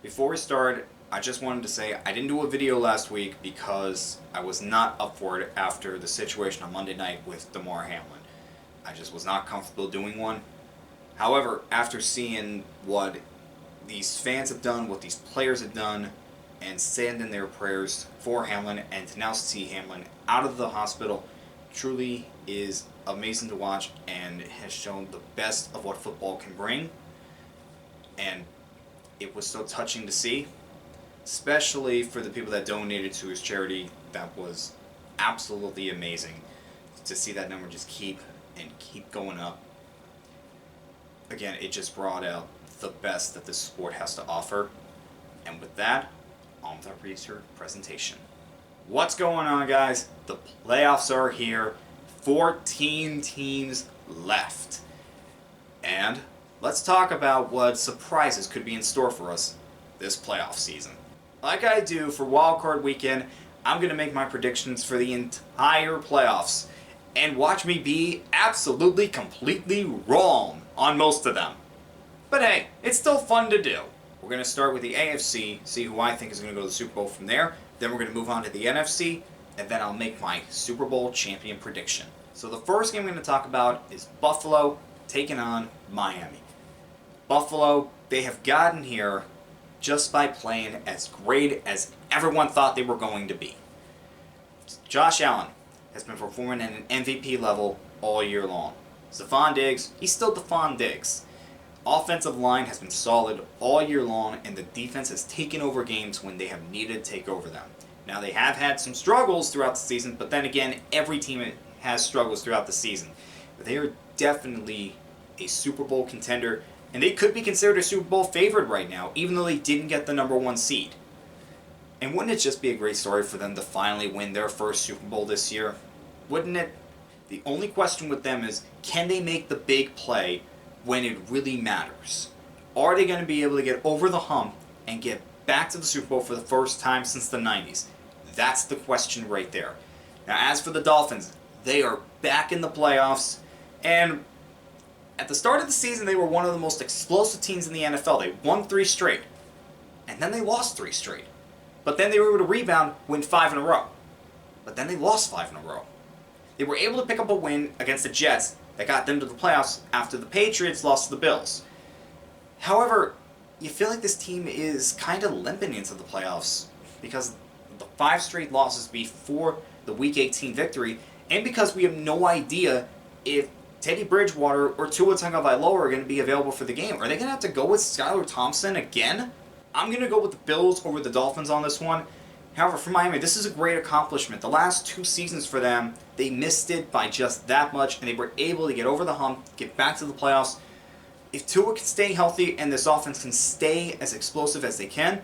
Before we start, I just wanted to say I didn't do a video last week because I was not up for it after the situation on Monday night with Damar Hamlin. I just was not comfortable doing one. However, after seeing what these fans have done, what these players have done, and sending their prayers for Hamlin, and to now see Hamlin out of the hospital, truly is amazing to watch and has shown the best of what football can bring. And it was so touching to see, especially for the people that donated to his charity. That was absolutely amazing to see that number just keep going up. Again, it just brought out the best that this sport has to offer. And with that, on with our research presentation. What's going on, guys? The playoffs are here. 14 teams left. And let's talk about what surprises could be in store for us this playoff season. Like I do for wildcard weekend, I'm going to make my predictions for the entire playoffs. And watch me be absolutely, completely wrong on most of them. But hey, it's still fun to do. We're going to start with the AFC, see who I think is going to go to the Super Bowl from there. Then we're going to move on to the NFC, and then I'll make my Super Bowl champion prediction. So the first game I'm going to talk about is Buffalo taking on Miami. Buffalo, they have gotten here just by playing as great as everyone thought they were going to be. Josh Allen has been performing at an MVP level all year long. Stephon Diggs, he's still Stephon Diggs. Offensive line has been solid all year long, and the defense has taken over games when they have needed to take over them. Now, they have had some struggles throughout the season, but then again, every team has struggles throughout the season. But they are definitely a Super Bowl contender, and they could be considered a Super Bowl favorite right now, even though they didn't get the number one seed. And wouldn't it just be a great story for them to finally win their first Super Bowl this year? Wouldn't it? The only question with them is, can they make the big play when it really matters? Are they going to be able to get over the hump and get back to the Super Bowl for the first time since the 90s? That's the question right there. Now, as for the Dolphins, they are back in the playoffs, and at the start of the season, they were one of the most explosive teams in the NFL. They won 3 straight, and then they lost 3 straight. But then they were able to rebound, win 5 in a row. But then they lost 5 in a row. They were able to pick up a win against the Jets that got them to the playoffs after the Patriots lost to the Bills. However, you feel like this team is kind of limping into the playoffs because the 5 straight losses before the Week 18 victory, and because we have no idea if Teddy Bridgewater or Tua Tagovailoa are going to be available for the game. Are they going to have to go with Skylar Thompson again? I'm going to go with the Bills over the Dolphins on this one. However, for Miami, this is a great accomplishment. The last 2 seasons for them, they missed it by just that much, and they were able to get over the hump, get back to the playoffs. If Tua can stay healthy and this offense can stay as explosive as they can,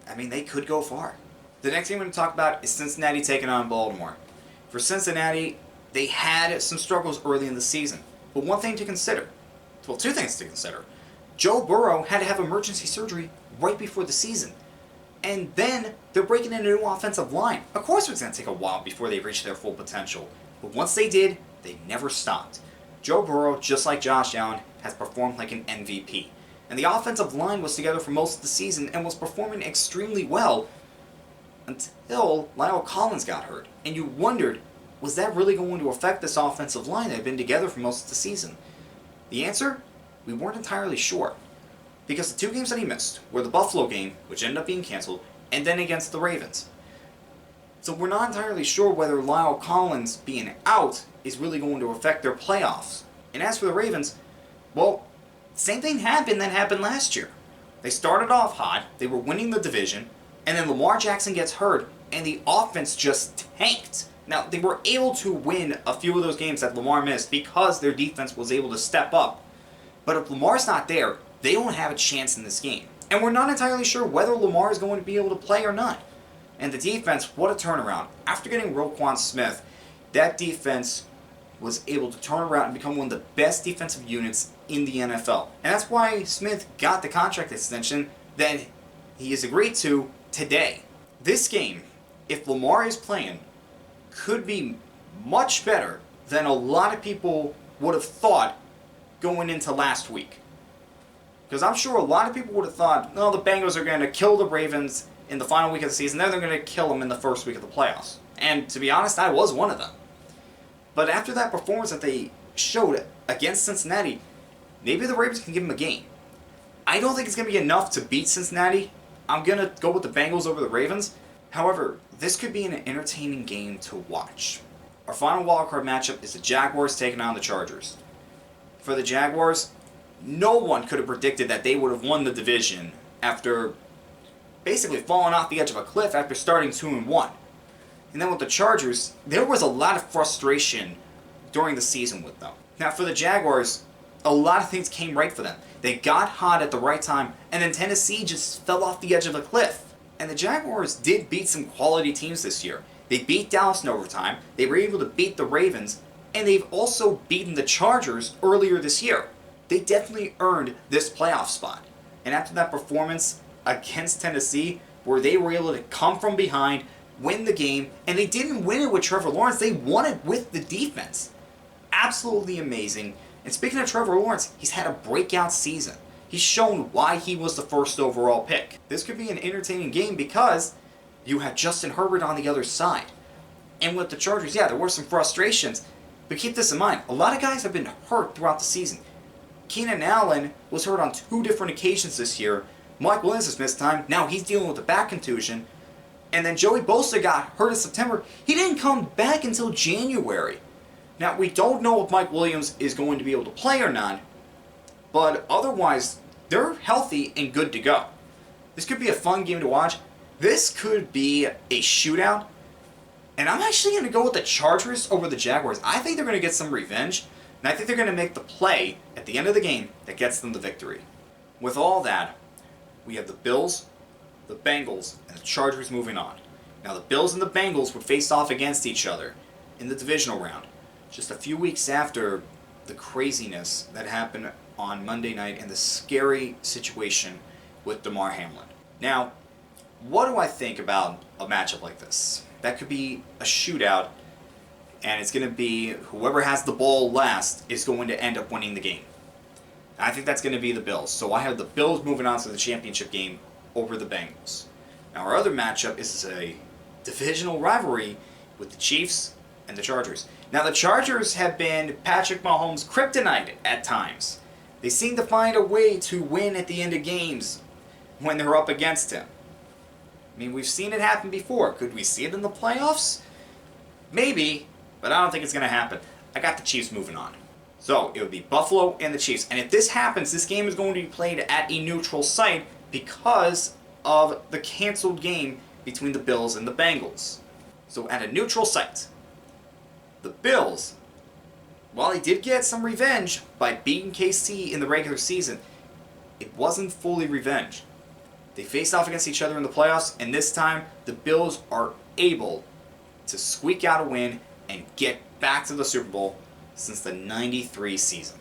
I mean, they could go far. The next game I'm going to talk about is Cincinnati taking on Baltimore. For Cincinnati, they had some struggles early in the season. But one thing to consider, well, 2 things to consider. Joe Burrow had to have emergency surgery right before the season. And then they're breaking in a new offensive line. Of course it was going to take a while before they reached their full potential. But once they did, they never stopped. Joe Burrow, just like Josh Allen, has performed like an MVP. And the offensive line was together for most of the season and was performing extremely well until Lyle Collins got hurt. And you wondered, was that really going to affect this offensive line that had been together for most of the season? The answer? We weren't entirely sure. Because the 2 games that he missed were the Buffalo game, which ended up being canceled, and then against the Ravens. So we're not entirely sure whether Lyle Collins being out is really going to affect their playoffs. And as for the Ravens, well, same thing happened that happened last year. They started off hot, they were winning the division, and then Lamar Jackson gets hurt, and the offense just tanked. Now, they were able to win a few of those games that Lamar missed because their defense was able to step up. But if Lamar's not there, they don't have a chance in this game. And we're not entirely sure whether Lamar is going to be able to play or not. And the defense, what a turnaround. After getting Roquan Smith, that defense was able to turn around and become one of the best defensive units in the NFL. And that's why Smith got the contract extension that he has agreed to today. This game, if Lamar is playing, could be much better than a lot of people would have thought going into last week. Because I'm sure a lot of people would have thought, no, the Bengals are going to kill the Ravens in the final week of the season, then they're going to kill them in the first week of the playoffs. And to be honest, I was one of them. But after that performance that they showed against Cincinnati, maybe the Ravens can give them a game. I don't think it's going to be enough to beat Cincinnati. I'm going to go with the Bengals over the Ravens. However, this could be an entertaining game to watch. Our final wildcard matchup is the Jaguars taking on the Chargers. For the Jaguars, no one could have predicted that they would have won the division after basically falling off the edge of a cliff after starting 2-1. And then with the Chargers, there was a lot of frustration during the season with them. Now for the Jaguars, a lot of things came right for them. They got hot at the right time, and then Tennessee just fell off the edge of a cliff. And the Jaguars did beat some quality teams this year. They beat Dallas in overtime, they were able to beat the Ravens, and they've also beaten the Chargers earlier this year. They definitely earned this playoff spot. And after that performance against Tennessee, where they were able to come from behind, win the game, and they didn't win it with Trevor Lawrence, they won it with the defense. Absolutely amazing. And speaking of Trevor Lawrence, he's had a breakout season. He's shown why he was the first overall pick. This could be an entertaining game because you have Justin Herbert on the other side. And with the Chargers, yeah, there were some frustrations, but keep this in mind, a lot of guys have been hurt throughout the season. Keenan Allen was hurt on 2 different occasions this year. Mike Williams has missed time. Now he's dealing with a back contusion. And then Joey Bosa got hurt in September. He didn't come back until January. Now, we don't know if Mike Williams is going to be able to play or not, but otherwise, they're healthy and good to go. This could be a fun game to watch. This could be a shootout. And I'm actually going to go with the Chargers over the Jaguars. I think they're going to get some revenge, and I think they're going to make the play at the end of the game that gets them the victory. With all that, we have the Bills, the Bengals, and the Chargers moving on. Now, the Bills and the Bengals would face off against each other in the divisional round, just a few weeks after the craziness that happened on Monday night and the scary situation with Damar Hamlin. Now, what do I think about a matchup like this? That could be a shootout, and it's going to be whoever has the ball last is going to end up winning the game. I think that's going to be the Bills. So I have the Bills moving on to the championship game over the Bengals. Now our other matchup is a divisional rivalry with the Chiefs and the Chargers. Now the Chargers have been Patrick Mahomes' kryptonite at times. They seem to find a way to win at the end of games when they're up against him. I mean, we've seen it happen before. Could we see it in the playoffs? Maybe, but I don't think it's going to happen. I got the Chiefs moving on. So it would be Buffalo and the Chiefs. And if this happens, this game is going to be played at a neutral site because of the canceled game between the Bills and the Bengals. So at a neutral site, the Bills, while they did get some revenge by beating KC in the regular season, it wasn't fully revenge. They faced off against each other in the playoffs, and this time the Bills are able to squeak out a win and get back to the Super Bowl since the '93 season.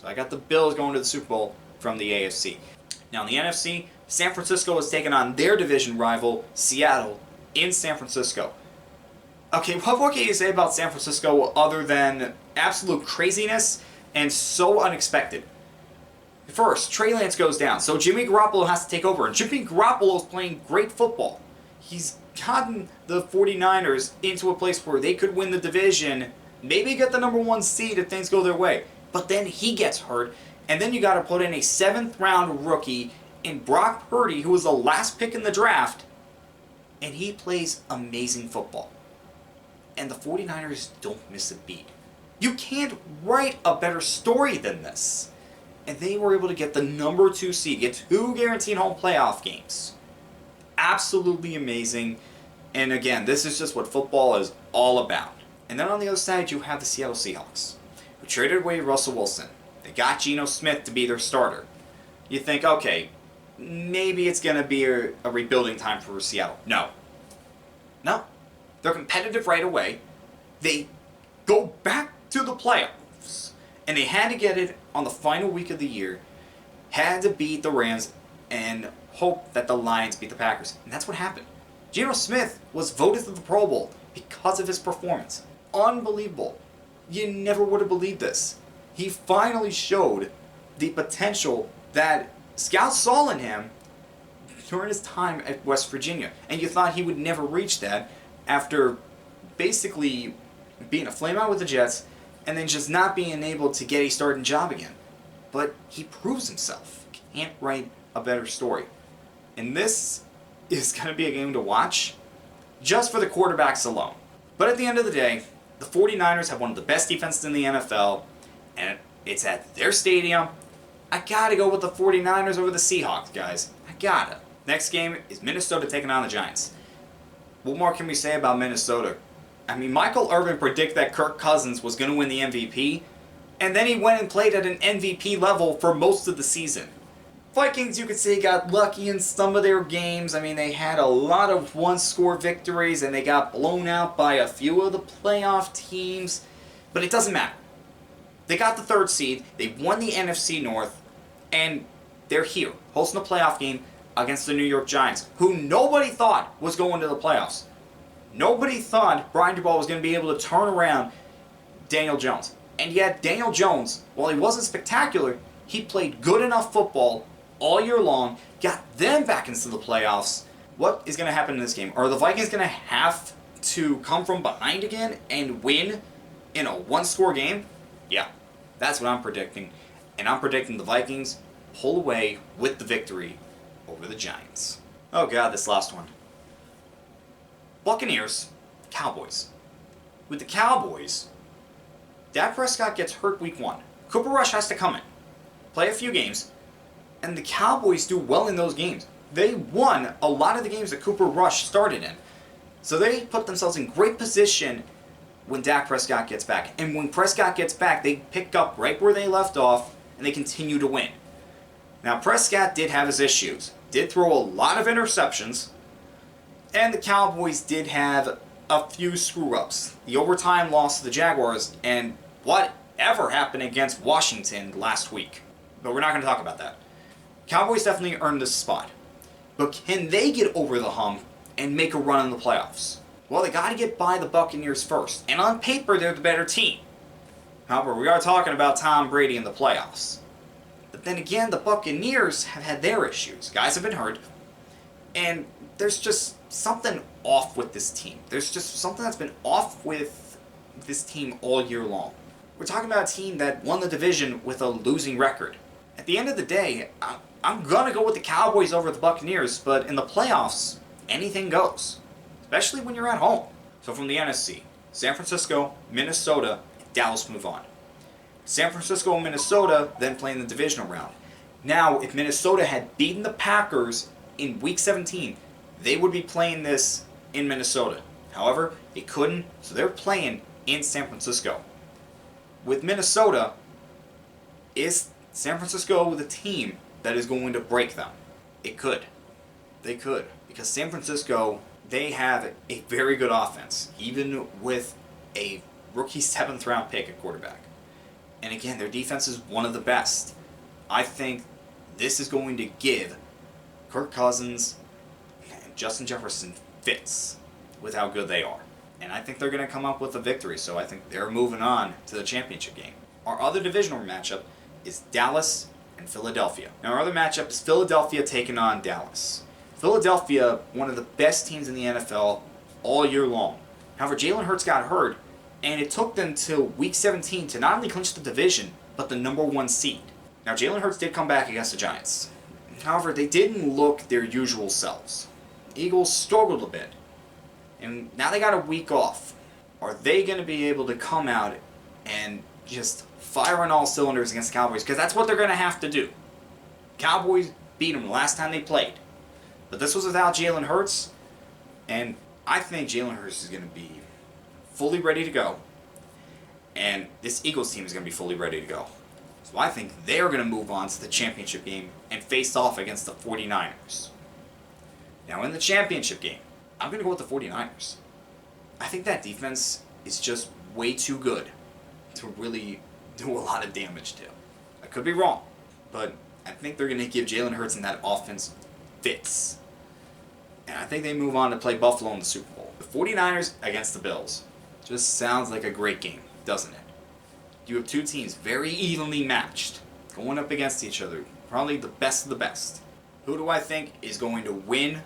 So I got the Bills going to the Super Bowl from the AFC. Now in the NFC, San Francisco is taking on their division rival, Seattle, in San Francisco. Okay, what can you say about San Francisco other than absolute craziness and so unexpected? First, Trey Lance goes down, so Jimmy Garoppolo has to take over, and Jimmy Garoppolo is playing great football. He's gotten the 49ers into a place where they could win the division, maybe get the number 1 seed if things go their way. But then he gets hurt, and then you got to put in a 7th round rookie in Brock Purdy, who was the last pick in the draft, and he plays amazing football. And the 49ers don't miss a beat. You can't write a better story than this. And they were able to get the number 2 seed, get 2 guaranteed home playoff games. Absolutely amazing. And again, this is just what football is all about. And then on the other side, you have the Seattle Seahawks, who traded away Russell Wilson. They got Geno Smith to be their starter. You think, okay, maybe it's going to be a rebuilding time for Seattle. No. They're competitive right away. They go back to the playoffs. And they had to get it on the final week of the year. Had to beat the Rams and hope that the Lions beat the Packers. And that's what happened. Geno Smith was voted to the Pro Bowl because of his performance. Unbelievable. You never would have believed this. He finally showed the potential that scouts saw in him during his time at West Virginia. And you thought he would never reach that after basically being a flameout with the Jets and then just not being able to get a starting job again. But he proves himself. Can't write a better story. And this is going to be a game to watch just for the quarterbacks alone. But at the end of the day, the 49ers have one of the best defenses in the NFL, and it's at their stadium. I gotta go with the 49ers over the Seahawks, guys. I gotta. Next game is Minnesota taking on the Giants. What more can we say about Minnesota? I mean, Michael Irvin predicted that Kirk Cousins was going to win the MVP, and then he went and played at an MVP level for most of the season. Vikings, you could say, got lucky in some of their games. I mean, they had a lot of one-score victories, and they got blown out by a few of the playoff teams. But it doesn't matter. They got the 3rd seed, they won the NFC North, and they're here, hosting a playoff game against the New York Giants, who nobody thought was going to the playoffs. Nobody thought Brian Daboll was going to be able to turn around Daniel Jones. And yet, Daniel Jones, while he wasn't spectacular, he played good enough football all year long, got them back into the playoffs. What is going to happen in this game? Are the Vikings going to have to come from behind again and win in a one-score game? Yeah, that's what I'm predicting. And I'm predicting the Vikings pull away with the victory over the Giants. Oh god, this last one. Buccaneers, Cowboys. With the Cowboys, Dak Prescott gets hurt week 1. Cooper Rush has to come in, play a few games, and the Cowboys do well in those games. They won a lot of the games that Cooper Rush started in. So they put themselves in great position when Dak Prescott gets back. And when Prescott gets back, they pick up right where they left off, and they continue to win. Now, Prescott did have his issues. Did throw a lot of interceptions, and the Cowboys did have a few screw-ups. The overtime loss to the Jaguars, and whatever happened against Washington last week. But we're not going to talk about that. Cowboys definitely earned this spot. But can they get over the hump and make a run in the playoffs? Well, they got to get by the Buccaneers first. And on paper, they're the better team. However, we are talking about Tom Brady in the playoffs. But then again, the Buccaneers have had their issues. Guys have been hurt. And there's just something off with this team. There's just something that's been off with this team all year long. We're talking about a team that won the division with a losing record. At the end of the day, I'm going to go with the Cowboys over the Buccaneers, but in the playoffs, anything goes. Especially when you're at home. So from the NFC, San Francisco, Minnesota, and Dallas move on. San Francisco and Minnesota then play in the divisional round. Now, if Minnesota had beaten the Packers in Week 17, they would be playing this in Minnesota. However, they couldn't, so they're playing in San Francisco. With Minnesota, is San Francisco with a team that is going to break them? It could. They could. Because San Francisco, they have a very good offense, even with a rookie 7th round pick at quarterback. And again, their defense is one of the best. I think this is going to give Kirk Cousins and Justin Jefferson fits with how good they are. And I think they're going to come up with a victory, so I think they're moving on to the championship game. Our other divisional matchup is Dallas and Philadelphia. Now, our other matchup is Philadelphia taking on Dallas. Philadelphia, one of the best teams in the NFL all year long. However, Jalen Hurts got hurt, and it took them till Week 17 to not only clinch the division, but the number 1 seed. Now, Jalen Hurts did come back against the Giants. However, they didn't look their usual selves. The Eagles struggled a bit, and now they got a week off. Are they going to be able to come out and just fire on all cylinders against the Cowboys? Because that's what they're going to have to do. Cowboys beat them the last time they played. But this was without Jalen Hurts, and I think Jalen Hurts is going to be fully ready to go, and this Eagles team is going to be fully ready to go. So I think they're going to move on to the championship game and face off against the 49ers. Now in the championship game, I'm going to go with the 49ers. I think that defense is just way too good to really do a lot of damage to. I could be wrong, but I think they're going to give Jalen Hurts and that offense fits. And I think they move on to play Buffalo in the Super Bowl. The 49ers against the Bills. Just sounds like a great game, doesn't it? You have two teams very evenly matched, going up against each other, Probably the best of the best. Who do I think is going to win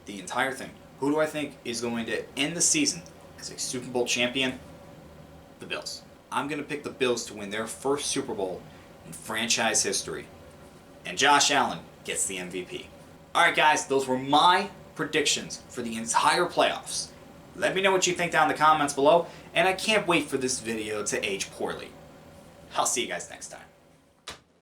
the entire thing? Who do I think is going to end the season as a Super Bowl champion? The Bills. I'm going to pick the Bills to win their first Super Bowl in franchise history. And Josh Allen gets the MVP. Alright guys, those were my predictions for the entire playoffs. Let me know what you think down in the comments below, and I can't wait for this video to age poorly. I'll see you guys next time.